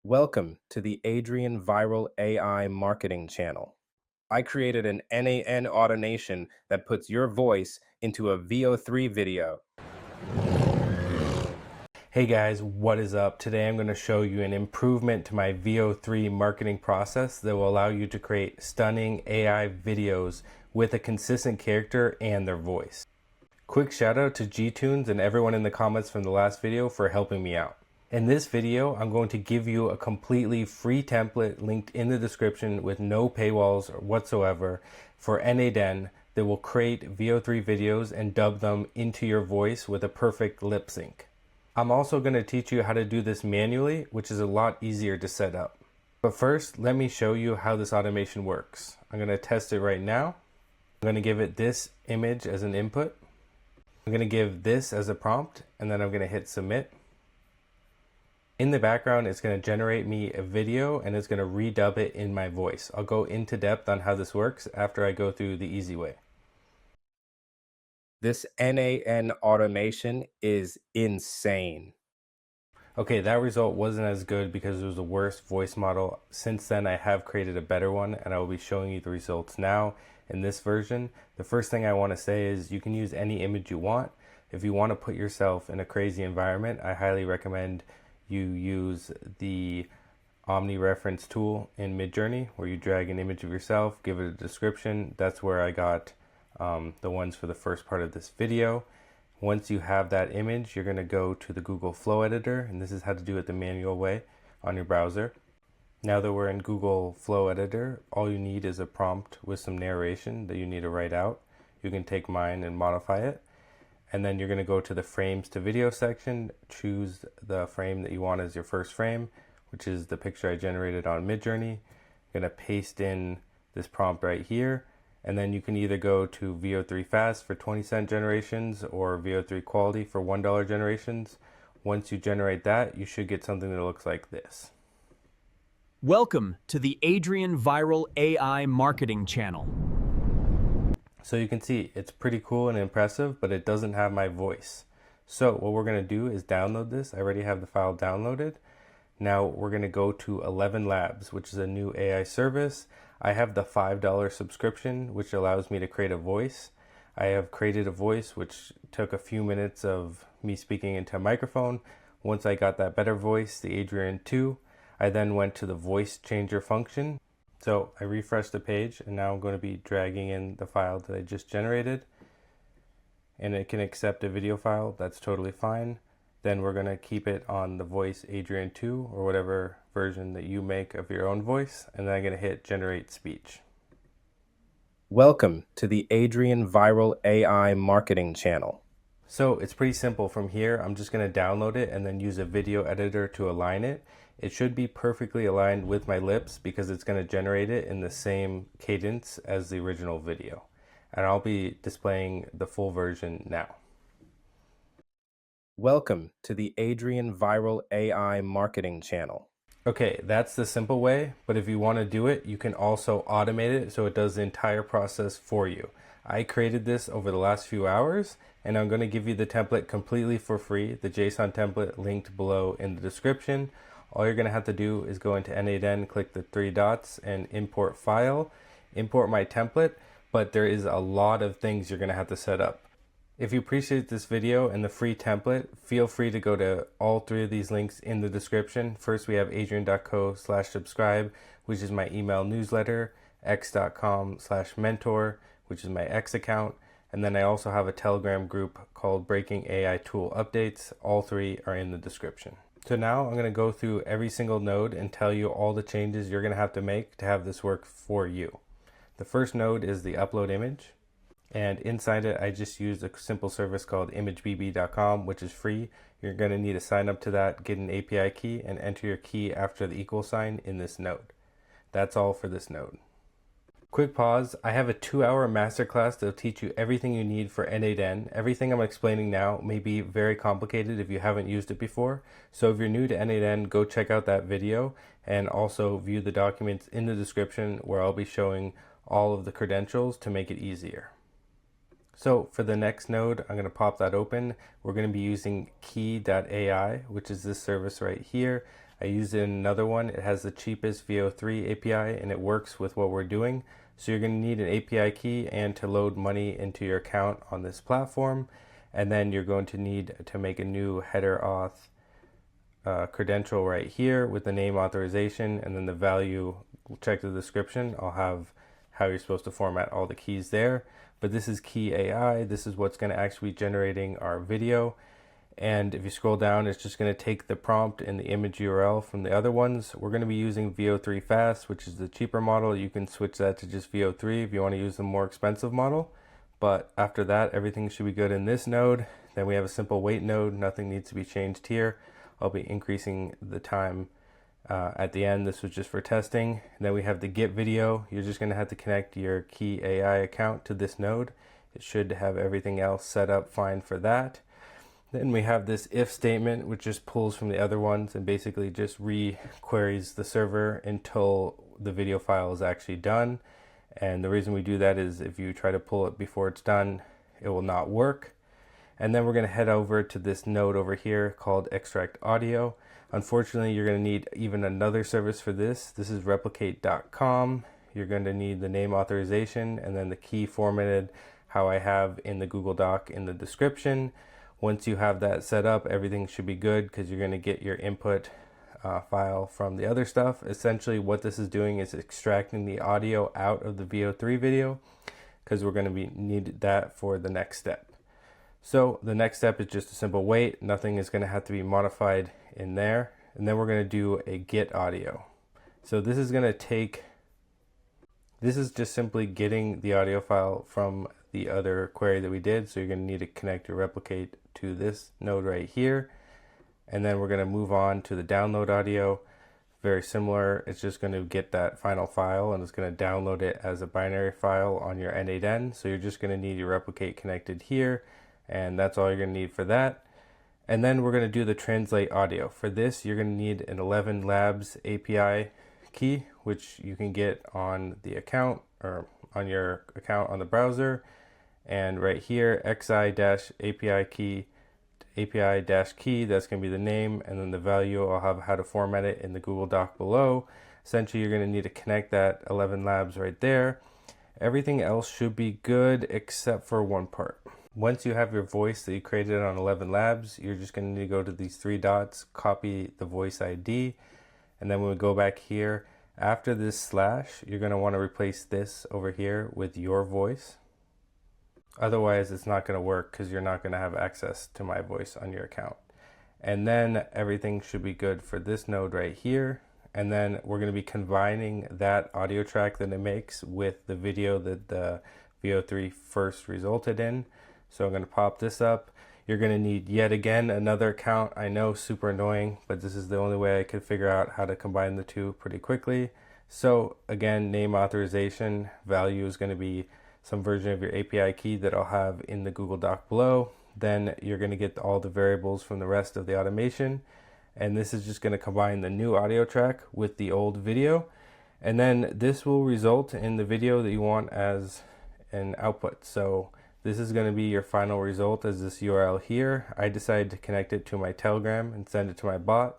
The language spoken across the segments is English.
Welcome to the Adrian Viral AI Marketing Channel. I created an N8N automation that puts your voice into a Veo3 video. Hey guys, what is up? Today I'm going to show you an improvement to my Veo3 marketing process that will allow you to create stunning AI videos with a consistent character and their voice. Quick shout out to G-Tunes and everyone in the comments from the last video for helping me out. In this video, I'm going to give you a completely free template linked in the description with no paywalls whatsoever for N8N that will create Veo3 videos and dub them into your voice with a perfect lip sync. I'm also going to teach you how to do this manually, which is a lot easier to set up. But first, let me show you how this automation works. I'm going to test it right now. I'm going to give it this image as an input. I'm going to give this as a prompt, and then I'm going to hit submit. In the background, it's going to generate me a video and it's going to redub it in my voice. I'll go into depth on how this works after I go through the easy way. This N8N automation is insane. Okay, that result wasn't as good because it was the worst voice model. Since then, I have created a better one and I will be showing you the results now in this version. The first thing I want to say is you can use any image you want. If you want to put yourself in a crazy environment, I highly recommend you use the Omni reference tool in Midjourney where you drag an image of yourself, give it a description. That's where I got the ones for the first part of this video. Once you have that image, you're going to go to the Google Flow Editor, and this is how to do it the manual way on your browser. Now that we're in Google Flow Editor, all you need is a prompt with some narration that you need to write out. You can take mine and modify it. And then you're going to go to the frames to video section, choose the frame that you want as your first frame, which is the picture I generated on Midjourney. I'm going to paste in this prompt right here, and then you can either go to Veo3 Fast for 20-cent generations or Veo3 Quality for $1 generations. Once you generate that, you should get something that looks like this. Welcome to the Adrian Viral AI Marketing Channel. So you can see it's pretty cool and impressive, but it doesn't have my voice. So what we're going to do is download this. I already have the file downloaded. Now we're going to go to 11 Labs, which is a new AI service. I have the $5 subscription, which allows me to create a voice. I have created a voice, which took a few minutes of me speaking into a microphone. Once I got that better voice, the Adrian 2, I then went to the voice changer function. So I refreshed the page and now I'm going to be dragging in the file that I just generated, and it can accept a video file. That's totally fine. Then we're going to keep it on the voice Adrian 2 or whatever version that you make of your own voice, and then I'm going to hit generate speech. Welcome to the Adrian Viral AI Marketing Channel. So it's pretty simple. From here, I'm just going to download it and then use a video editor to align it. It should be perfectly aligned with my lips because it's going to generate it in the same cadence as the original video. And I'll be displaying the full version now. Welcome to the Adrian Viral AI Marketing Channel. Okay, that's the simple way, but if you want to do it, you can also automate it so it does the entire process for you. I created this over the last few hours, and I'm going to give you the template completely for free, the JSON template linked below in the description. All you're going to have to do is go into N8N, click the three dots, and import file, import my template, but there is a lot of things you're going to have to set up. If you appreciate this video and the free template, feel free to go to all three of these links in the description. First, we have adrian.co/subscribe, which is my email newsletter, x.com/mentor, which is my X account, and then I also have a Telegram group called Breaking AI Tool Updates. All three are in the description. So now I'm going to go through every single node and tell you all the changes you're going to have to make to have this work for you. The first node is the upload image. And inside it, I just used a simple service called imagebb.com, which is free. You're going to need to sign up to that, get an API key, and enter your key after the equal sign in this node. That's all for this node. Quick pause. I have a 2-hour masterclass that will teach you everything you need for N8N. Everything I'm explaining now may be very complicated if you haven't used it before. So if you're new to N8N, go check out that video and also view the documents in the description where I'll be showing all of the credentials to make it easier. So for the next node, I'm going to pop that open. We're going to be using key.ai, which is this service right here. I used it in another one. It has the cheapest Veo3 API and it works with what we're doing. So you're going to need an API key and to load money into your account on this platform. And then you're going to need to make a new header auth credential right here with the name authorization, and then the value. Check the description. I'll have how you're supposed to format all the keys there. But this is Key AI. This is what's going to actually be generating our video. And if you scroll down, it's just going to take the prompt and the image URL from the other ones. We're going to be using Veo3 Fast, which is the cheaper model. You can switch that to just Veo3 if you want to use the more expensive model. But after that, everything should be good in this node. Then we have a simple wait node. Nothing needs to be changed here. I'll be increasing the time at the end. This was just for testing. And then we have the get video. You're just going to have to connect your Key AI account to this node. It should have everything else set up fine for that. Then we have this if statement, which just pulls from the other ones and basically just re-queries the server until the video file is actually done. And the reason we do that is if you try to pull it before it's done, it will not work. And then we're going to head over to this node over here called extract audio. Unfortunately, you're going to need even another service for this. This is replicate.com. You're going to need the name authorization and then the key formatted how I have in the Google Doc in the description. Once you have that set up, everything should be good because you're going to get your input file from the other stuff. Essentially, what this is doing is extracting the audio out of the Veo3 video because we're going to need that for the next step. So the next step is just a simple wait. Nothing is going to have to be modified in there. And then we're going to do a get audio. So this is just simply getting the audio file from the other query that we did. So you're going to need to connect your replicate to this node right here. And then we're going to move on to the download audio. Very similar. It's just going to get that final file and it's going to download it as a binary file on your N8N. So you're just going to need your replicate connected here. And that's all you're going to need for that. And then we're going to do the translate audio. For this, you're going to need an 11 Labs API key, which you can get on the account or on your account on the browser. And right here, xi-API key, API-key, that's going to be the name, and then the value, I'll have how to format it in the Google Doc below. Essentially, you're going to need to connect that 11 Labs right there. Everything else should be good except for one part. Once you have your voice that you created on 11 Labs, you're just going to need to go to these three dots, copy the voice ID, and then when we go back here, after this slash, you're going to want to replace this over here with your voice. Otherwise, it's not going to work because you're not going to have access to my voice on your account. And then everything should be good for this node right here. And then we're going to be combining that audio track that it makes with the video that the Veo3 first resulted in. So I'm going to pop this up. You're going to need yet again another account. I know, super annoying, but this is the only way I could figure out how to combine the two pretty quickly. So again, name authorization, value is going to be some version of your API key that I'll have in the Google Doc below. Then you're going to get all the variables from the rest of the automation. And this is just going to combine the new audio track with the old video. And then this will result in the video that you want as an output. So this is going to be your final result as this URL here. I decided to connect it to my Telegram and send it to my bot.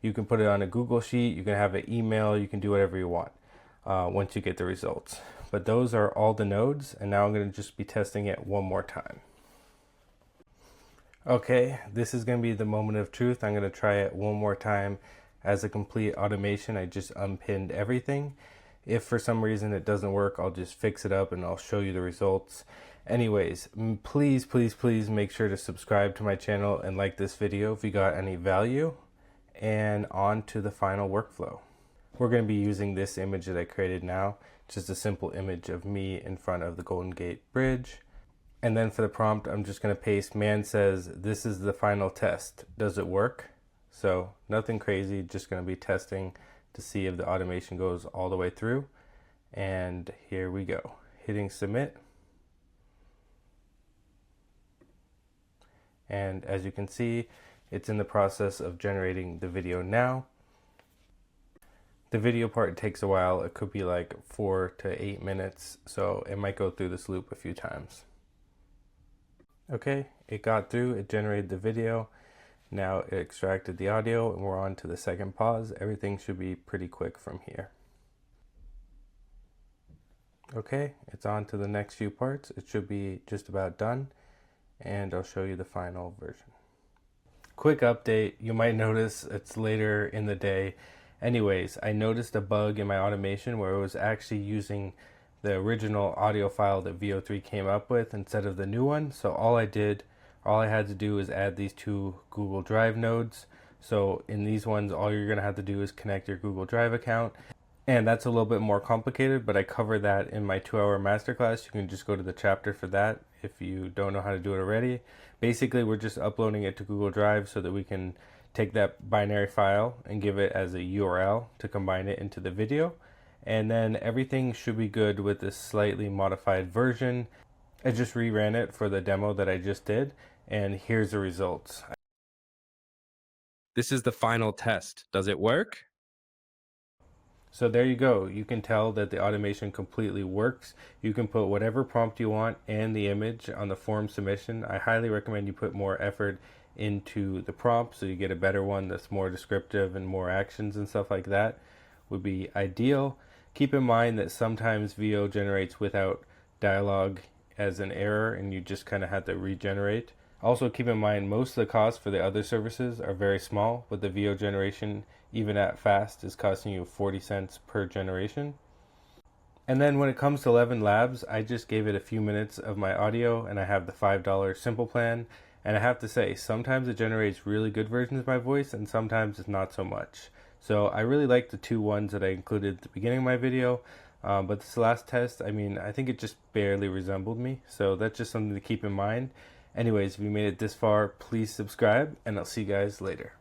You can put it on a Google Sheet, you can have an email, you can do whatever you want once you get the results. But those are all the nodes, and now I'm going to just be testing it one more time. Okay, this is going to be the moment of truth. I'm going to try it one more time as a complete automation. I just unpinned everything. If for some reason it doesn't work, I'll just fix it up and I'll show you the results. Anyways, please, please, please make sure to subscribe to my channel and like this video if you got any value. And on to the final workflow. We're going to be using this image that I created now, just a simple image of me in front of the Golden Gate Bridge. And then for the prompt, I'm just going to paste, man says, this is the final test. Does it work? So nothing crazy, just going to be testing to see if the automation goes all the way through. And here we go. Hitting submit. And as you can see, it's in the process of generating the video now. The video part takes a while. It could be like 4 to 8 minutes, so it might go through this loop a few times. Okay, it got through, it generated the video, Now it extracted the audio and we're on to the second pause. Everything should be pretty quick from here. Okay, it's on to the next few parts. It should be just about done, and I'll show you the final version. Quick update, you might notice it's later in the day. Anyways, I noticed a bug in my automation where it was actually using the original audio file that Veo3 came up with instead of the new one. So all I had to do is add these two Google Drive nodes. So in these ones, all you're gonna have to do is connect your Google Drive account. And that's a little bit more complicated, but I cover that in my 2-hour masterclass. You can just go to the chapter for that if you don't know how to do it already. Basically, we're just uploading it to Google Drive so that we can take that binary file and give it as a URL to combine it into the video. And then everything should be good with this slightly modified version. I just reran it for the demo that I just did, and here's the results. This is the final test. Does it work? So there you go. You can tell that the automation completely works. You can put whatever prompt you want and the image on the form submission. I highly recommend you put more effort into the prompt so you get a better one that's more descriptive and more actions and stuff like that would be ideal. Keep in mind that sometimes Veo generates without dialogue as an error and you just kind of have to regenerate. Also keep in mind most of the costs for the other services are very small, but the Veo generation, even at fast, is costing you 40 cents per generation. And then when it comes to 11 Labs, I just gave it a few minutes of my audio and I have the $5 simple plan. And I have to say, sometimes it generates really good versions of my voice and sometimes it's not so much. So I really like the two ones that I included at the beginning of my video. But this last test, I mean, I think it just barely resembled me. So that's just something to keep in mind. Anyways, if you made it this far, please subscribe and I'll see you guys later.